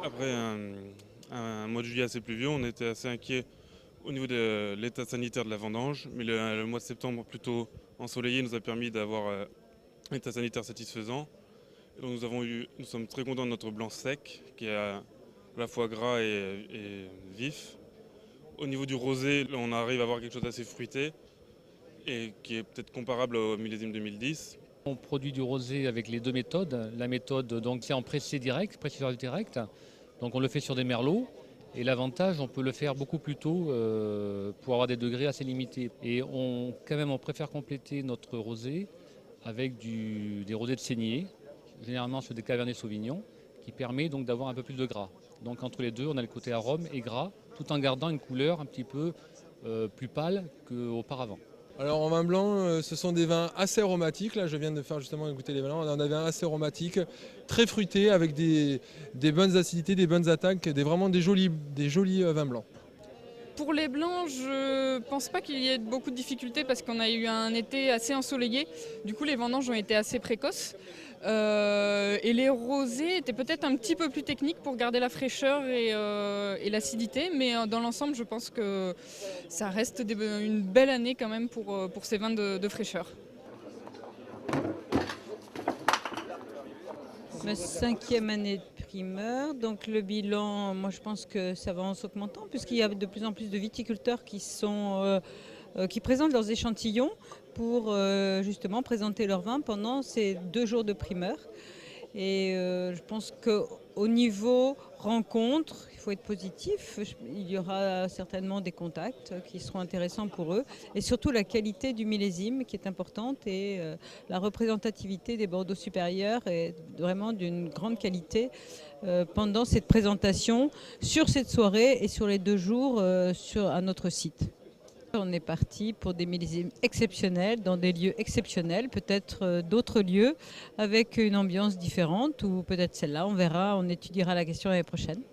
Après un mois de juillet assez pluvieux, on était assez inquiet au niveau de l'état sanitaire de la vendange, mais le mois de septembre plutôt ensoleillé nous a permis d'avoir un état sanitaire satisfaisant. Et donc nous sommes très contents de notre blanc sec, qui est à la fois gras et vif. Au niveau du rosé, on arrive à avoir quelque chose d'assez fruité et qui est peut-être comparable au millésime 2010. On produit du rosé avec les deux méthodes. La méthode, donc, c'est en pressé direct, pressure direct. Donc on le fait sur des merlots. Et l'avantage, on peut le faire beaucoup plus tôt pour avoir des degrés assez limités. Et quand même, on préfère compléter notre rosé avec des rosés de saignée, généralement sur des Cabernet Sauvignon, qui permet donc d'avoir un peu plus de gras. Donc entre les deux, on a le côté arôme et gras, tout en gardant une couleur un petit peu plus pâle qu'auparavant. Alors en vin blanc, ce sont des vins assez aromatiques. Là, je viens de faire justement goûter les vins blancs. On a des vins assez aromatiques, très fruités, avec des bonnes acidités, des bonnes attaques, vraiment des jolis vins blancs. Pour les blancs, je pense pas qu'il y ait beaucoup de difficultés parce qu'on a eu un été assez ensoleillé. Du coup, les vendanges ont été assez précoces. Et les rosés étaient peut-être un petit peu plus techniques pour garder la fraîcheur et l'acidité. Mais dans l'ensemble, je pense que ça reste une belle année quand même pour ces vins de fraîcheur. Ma 5e année de primeur, donc le bilan, moi je pense que ça va en s'augmentant puisqu'il y a de plus en plus de viticulteurs qui présentent leurs échantillons pour justement présenter leurs vins pendant ces 2 jours de primeur. Et je pense qu'au niveau rencontre, il faut être positif. Il y aura certainement des contacts qui seront intéressants pour eux. Et surtout la qualité du millésime qui est importante et la représentativité des Bordeaux supérieurs est vraiment d'une grande qualité pendant cette présentation sur cette soirée et sur les 2 jours à notre site. On est parti pour des millésimes exceptionnels, dans des lieux exceptionnels, peut-être d'autres lieux avec une ambiance différente ou peut-être celle-là, on verra, on étudiera la question l'année prochaine.